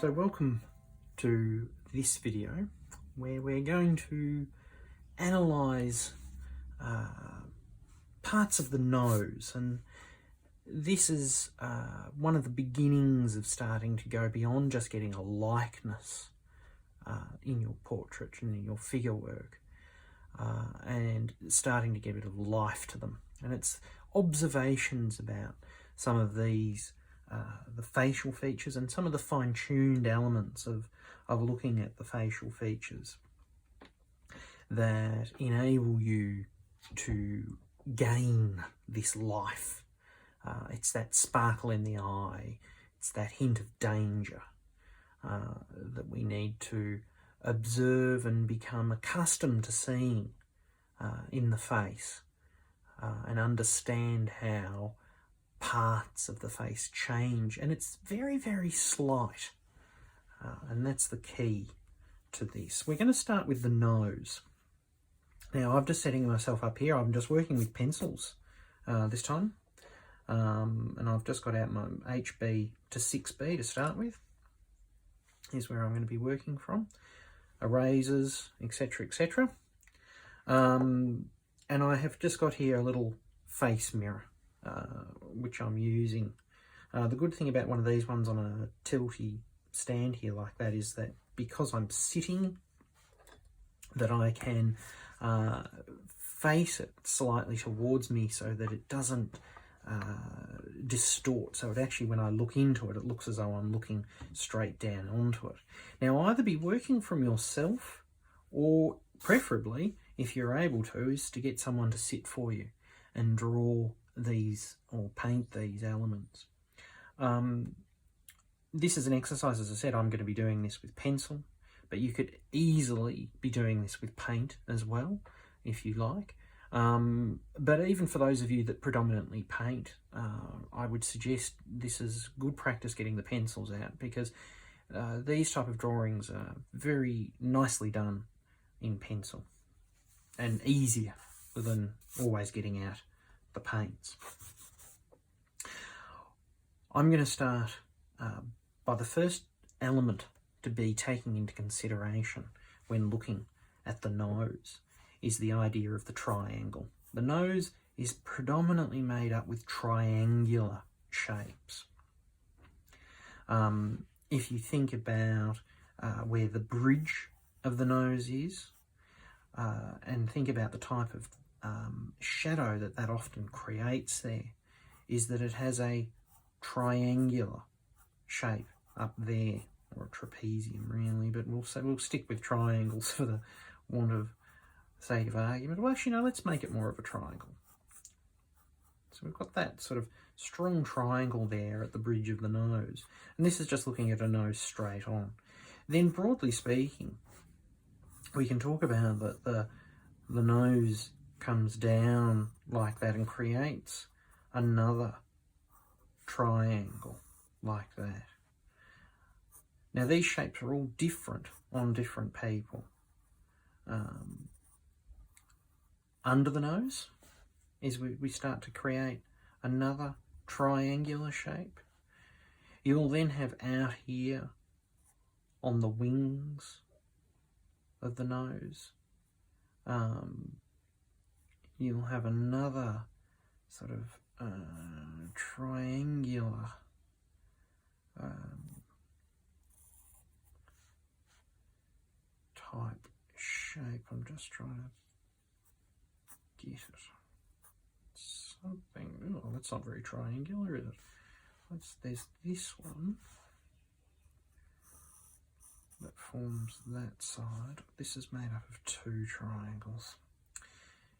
So welcome to this video where we're going to analyse parts of the nose, and this is one of the beginnings of starting to go beyond just getting a likeness in your portrait and in your figure work and starting to get a bit of life to them. And it's observations about some of these the facial features and some of the fine-tuned elements of looking at the facial features that enable you to gain this life. It's that sparkle in the eye, it's that hint of danger that we need to observe and become accustomed to seeing in the face and understand how parts of the face change, and it's very, very slight, and that's the key to this. We're going to start with the nose. Now, I'm just setting myself up here. I'm just working with pencils this time, and I've just got out my HB to 6B to start with. Here's where I'm going to be working from. Erasers, etc, etc. And I have just got here a little face mirror, which I'm using. The good thing about one of these ones on a tilty stand here like that is that because I'm sitting, that I can face it slightly towards me so that it doesn't distort. So it actually, when I look into it, it looks as though I'm looking straight down onto it. Now, either be working from yourself, or preferably, if you're able to, is to get someone to sit for you and draw these or paint these elements. This is an exercise, as I said, I'm going to be doing this with pencil, but you could easily be doing this with paint as well, if you like. But even for those of you that predominantly paint, I would suggest this is good practice getting the pencils out, because these type of drawings are very nicely done in pencil and easier than always getting out the paints. I'm going to start by the first element to be taking into consideration when looking at the nose is the idea of the triangle. The nose is predominantly made up with triangular shapes. If you think about where the bridge of the nose is, and think about the type of shadow that often creates there, is that it has a triangular shape up there, or a trapezium really, but we'll stick with triangles for the want of sake of argument. Well, actually, no, let's make it more of a triangle. So we've got that sort of strong triangle there at the bridge of the nose, and this is just looking at a nose straight on. Then, broadly speaking, we can talk about that the nose comes down like that and creates another triangle like that. Now, these shapes are all different on different people. Under the nose is we start to create another triangular shape. You'll then have out here on the wings of the nose, you'll have another sort of triangular type shape. I'm just trying to get it. Something, oh, that's not very triangular, is it? There's this one that forms that side. This is made up of two triangles.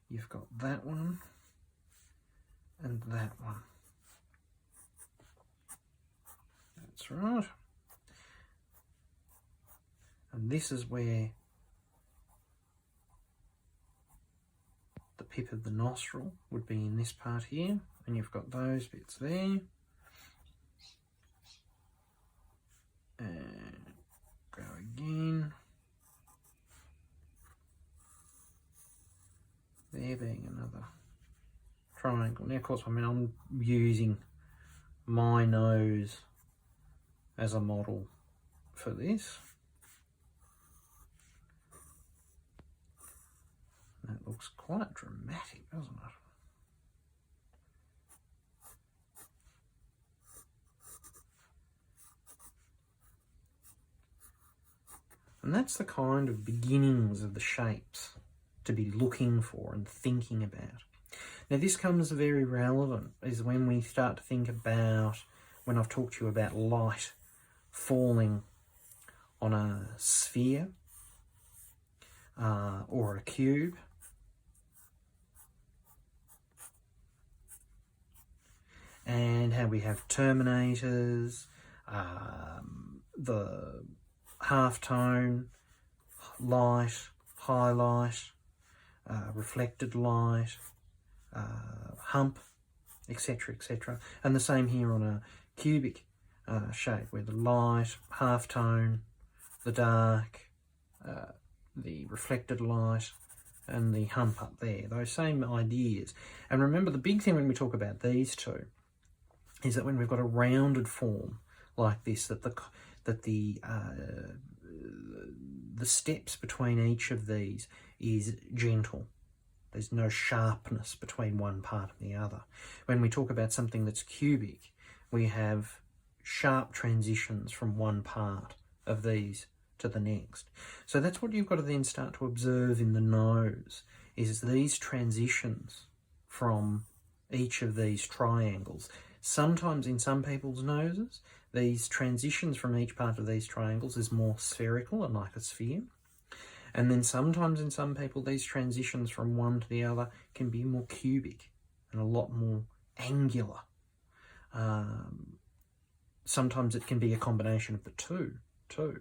You've got that one and that one. That's right. And this is where the pip of the nostril would be, in this part here, and you've got those bits there. And go again. There being another triangle. Now, of course, I mean, I'm using my nose as a model for this. That looks quite dramatic, doesn't it? And that's the kind of beginnings of the shapes to be looking for and thinking about. Now this comes very relevant is when we start to think about, when I've talked to you about light falling on a sphere or a cube. And how we have terminators, the halftone, light, highlight, reflected light, hump, etc., etc. And the same here on a cubic shape, where the light, halftone, the dark, the reflected light, and the hump up there. Those same ideas. And remember, the big thing when we talk about these two is that when we've got a rounded form like this, that the steps between each of these is gentle. There's no sharpness between one part and the other. When we talk about something that's cubic, we have sharp transitions from one part of these to the next. So that's what you've got to then start to observe in the nose, is these transitions from each of these triangles. Sometimes in some people's noses, these transitions from each part of these triangles is more spherical and like a sphere. And then sometimes in some people, these transitions from one to the other can be more cubic and a lot more angular. Sometimes it can be a combination of the two too.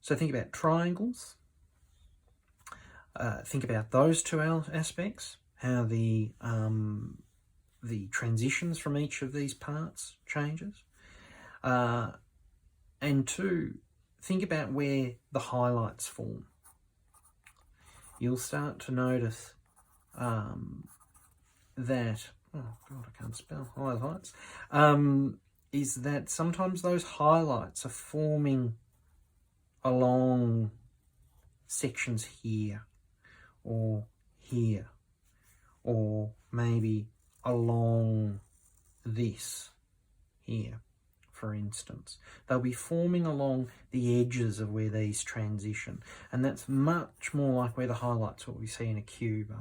So think about triangles. Think about those two aspects, how the transitions from each of these parts changes. And two, think about where the highlights form. You'll start to notice that, oh God, I can't spell highlights, is that sometimes those highlights are forming along sections here, or here, or maybe along this here, for instance. They'll be forming along the edges of where these transition, and that's much more like where the highlights, what we see in a cube,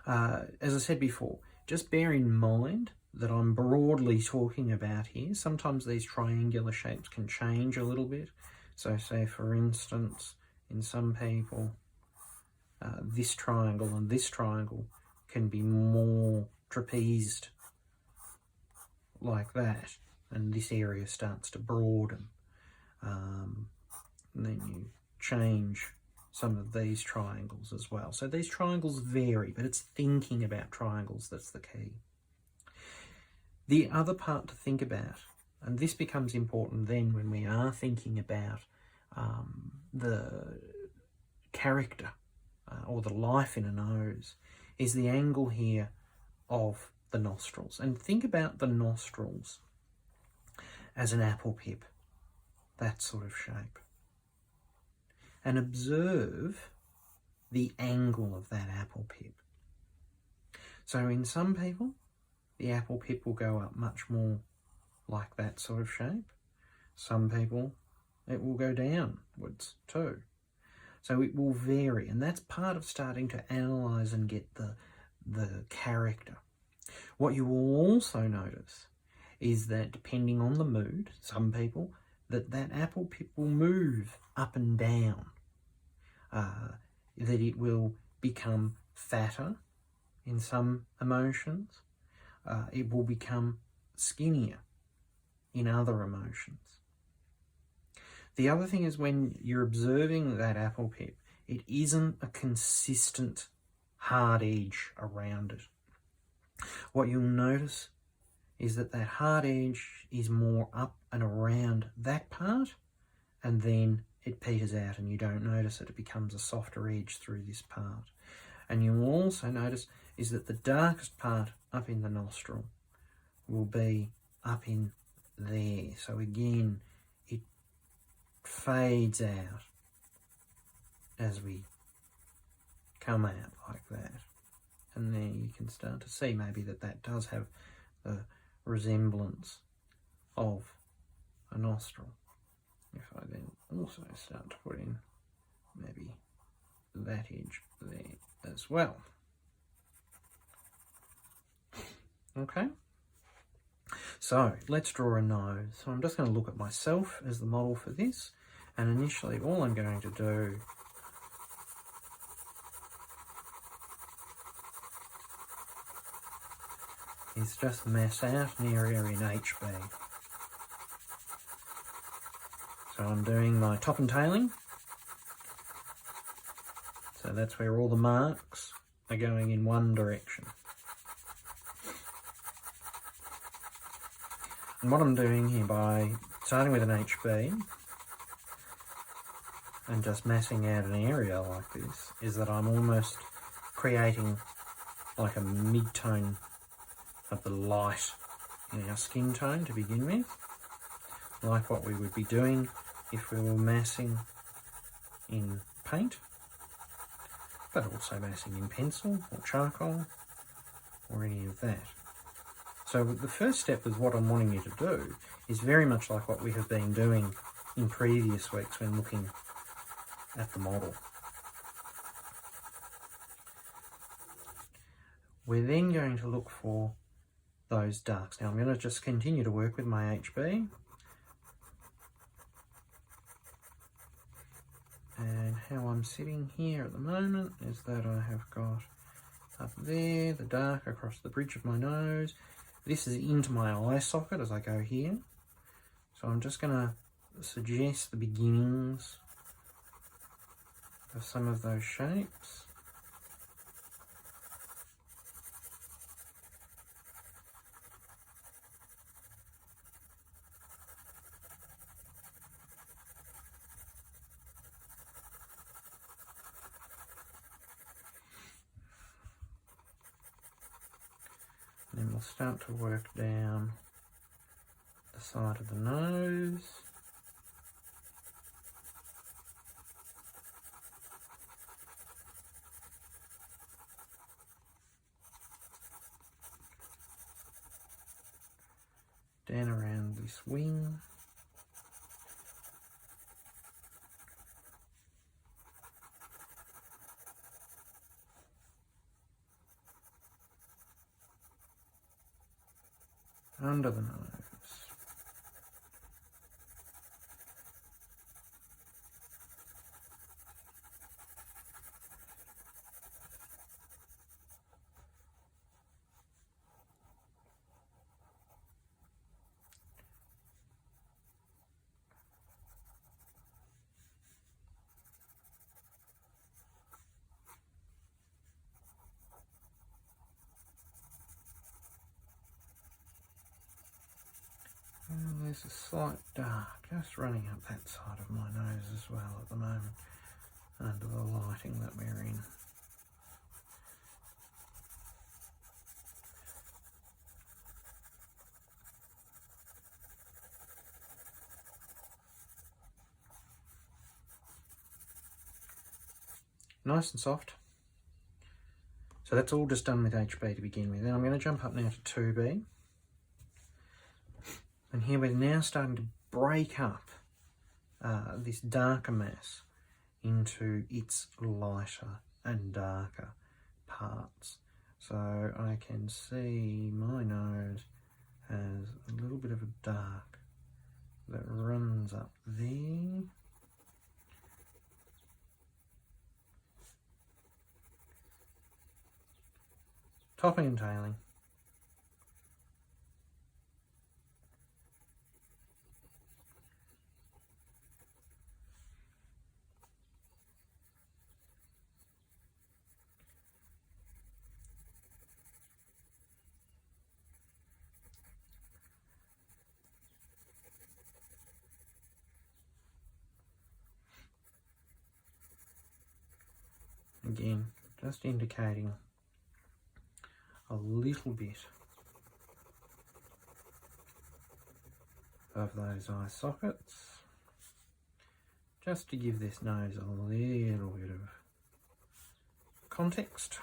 are. As I said before, just bear in mind that I'm broadly talking about here. Sometimes these triangular shapes can change a little bit. So say, for instance, in some people, this triangle and this triangle can be more trapezed like that, and this area starts to broaden. And then you change some of these triangles as well. So these triangles vary, but it's thinking about triangles that's the key. The other part to think about, and this becomes important then when we are thinking about the character or the life in a nose, is the angle here of the nostrils. And think about the nostrils as an apple pip, that sort of shape. And observe the angle of that apple pip. So in some people, the apple pip will go up much more like that sort of shape. Some people, it will go downwards too. So it will vary, and that's part of starting to analyse and get the character. What you will also notice is that depending on the mood, some people, that apple pip will move up and down, that it will become fatter in some emotions, it will become skinnier in other emotions. The other thing is, when you're observing that apple pip, it isn't a consistent hard edge around it. What you'll notice is that hard edge is more up and around that part, and then it peters out and you don't notice it. It becomes a softer edge through this part. And you'll also notice is that the darkest part up in the nostril will be up in there. So again, it fades out as we come out like that. And then you can start to see maybe that does have the resemblance of a nostril. If I then also start to put in maybe that edge there as well. Okay, so let's draw a nose. So I'm just going to look at myself as the model for this, and initially all I'm going to do is just mass out an area in HB. So I'm doing my top and tailing. So that's where all the marks are going in one direction. And what I'm doing here by starting with an HB and just massing out an area like this is that I'm almost creating like a mid-tone of the light in our skin tone to begin with, like what we would be doing if we were massing in paint, but also massing in pencil or charcoal or any of that. So the first step is what I'm wanting you to do is very much like what we have been doing in previous weeks when looking at the model. We're then going to look for those darks. Now I'm going to just continue to work with my HB. And how I'm sitting here at the moment is that I have got up there the dark across the bridge of my nose. This is into my eye socket as I go here. So I'm just going to suggest the beginnings of some of those shapes. Then we'll start to work down the side of the nose. Down around this wing. Under the nose. And there's a slight dark just running up that side of my nose as well at the moment, under the lighting that we're in. Nice and soft. So that's all just done with HB to begin with. Then I'm going to jump up now to 2B. And here we're now starting to break up this darker mass into its lighter and darker parts. So I can see my nose has a little bit of a dark that runs up there. Topping and tailing. Again, just indicating a little bit of those eye sockets, just to give this nose a little bit of context.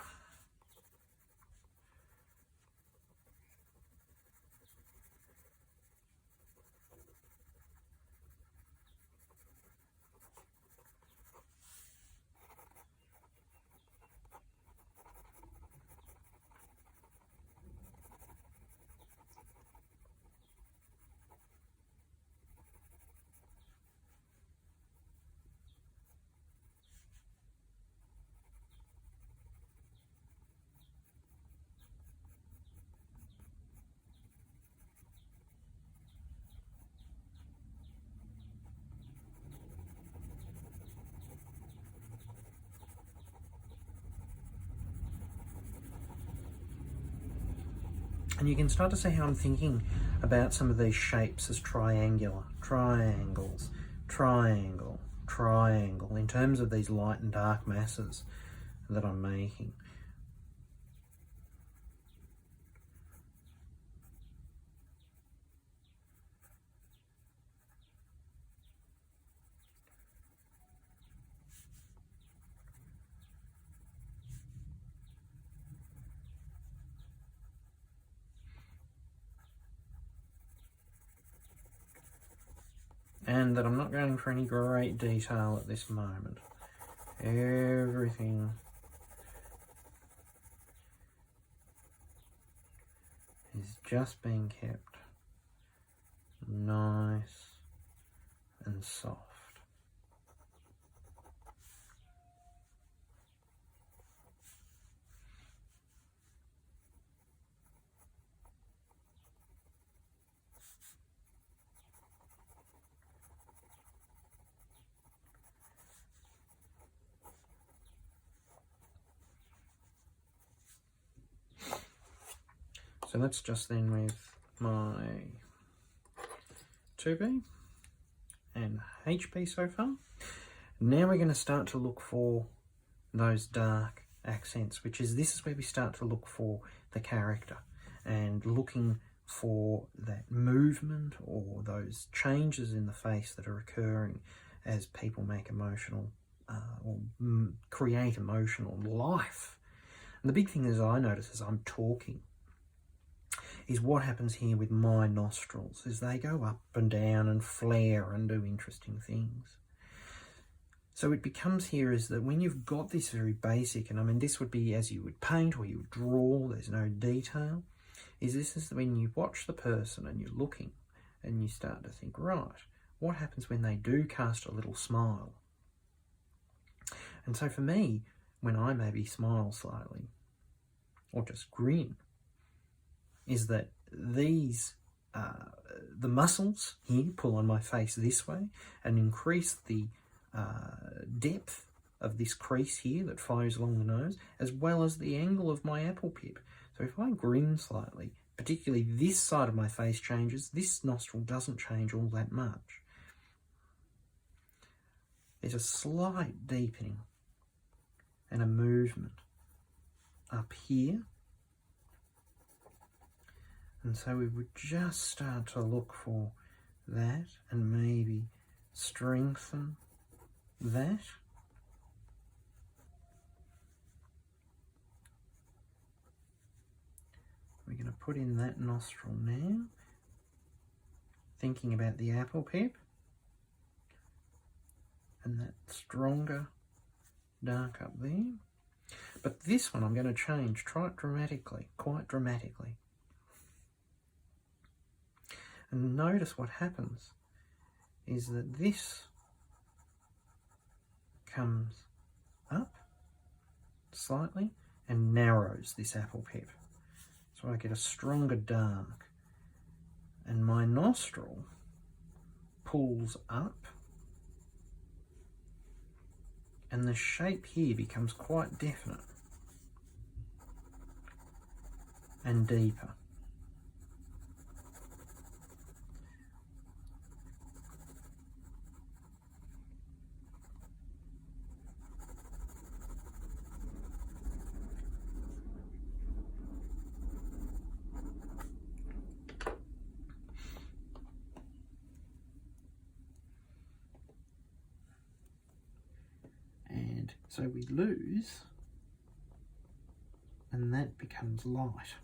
And you can start to see how I'm thinking about some of these shapes as triangular, triangles, triangle, triangle, in terms of these light and dark masses that I'm making. And that I'm not going for any great detail at this moment. Everything is just being kept nice and soft. So that's just then with my 2B and HB so far. Now we're going to start to look for those dark accents, this is where we start to look for the character and looking for that movement or those changes in the face that are occurring as people make emotional or create emotional life. And the big thing is I notice as I'm talking is what happens here with my nostrils, is they go up and down and flare and do interesting things. So it becomes here is that when you've got this very basic, and I mean this would be as you would paint or you would draw, there's no detail, is this is when you watch the person and you're looking and you start to think, right, what happens when they do cast a little smile? And so for me, when I maybe smile slightly or just grin, is that these, the muscles here pull on my face this way and increase the depth of this crease here that flows along the nose, as well as the angle of my apple pip. So if I grin slightly, particularly this side of my face changes, this nostril doesn't change all that much. There's a slight deepening and a movement up here. And so we would just start to look for that and maybe strengthen that. We're going to put in that nostril now, thinking about the apple pip and that stronger dark up there. But this one I'm going to change quite dramatically. And notice what happens is that this comes up slightly and narrows this apple pip. So I get a stronger dark. And my nostril pulls up and the shape here becomes quite definite and deeper. And so we lose, and that becomes light.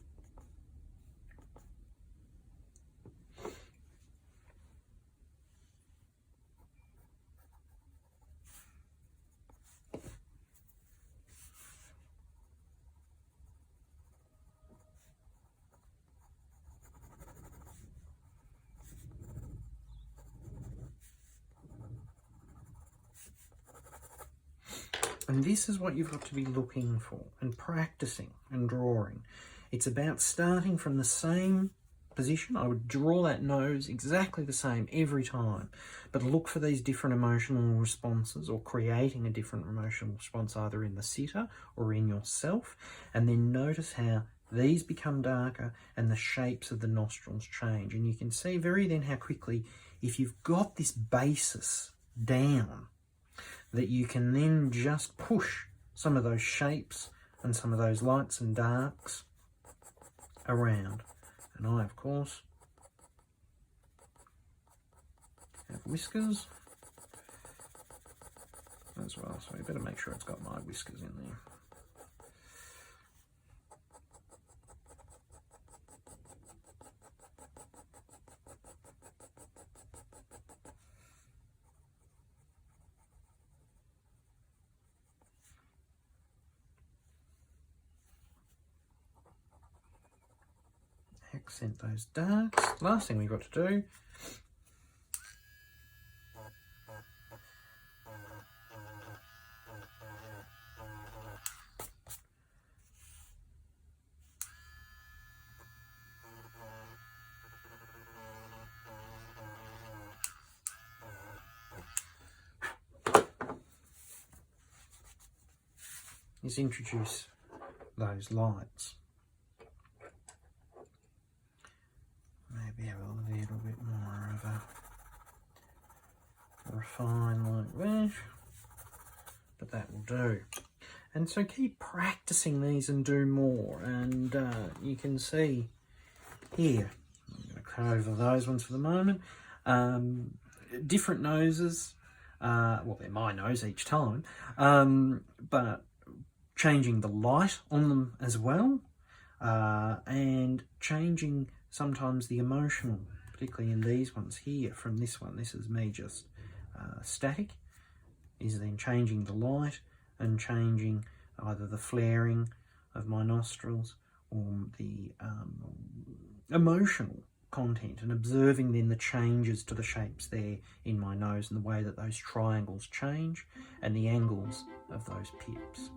And this is what you've got to be looking for and practicing and drawing. It's about starting from the same position. I would draw that nose exactly the same every time, but look for these different emotional responses, or creating a different emotional response either in the sitter or in yourself, and then notice how these become darker and the shapes of the nostrils change. And you can see very then how quickly, if you've got this basis down, that you can then just push some of those shapes and some of those lights and darks around. And I, of course, have whiskers as well, so you better make sure it's got my whiskers in there. Accent those darks. Last thing we've got to do is introduce those lights. Maybe have a little bit more of a refine like that, but that will do. And so keep practicing these and do more. And you can see here, I'm going to cut over those ones for the moment. Different noses, well, they're my nose each time, but changing the light on them as well, and changing sometimes the emotional, particularly in these ones here. From this one, this is me just static, is then changing the light and changing either the flaring of my nostrils or the emotional content, and observing then the changes to the shapes there in my nose and the way that those triangles change and the angles of those pips.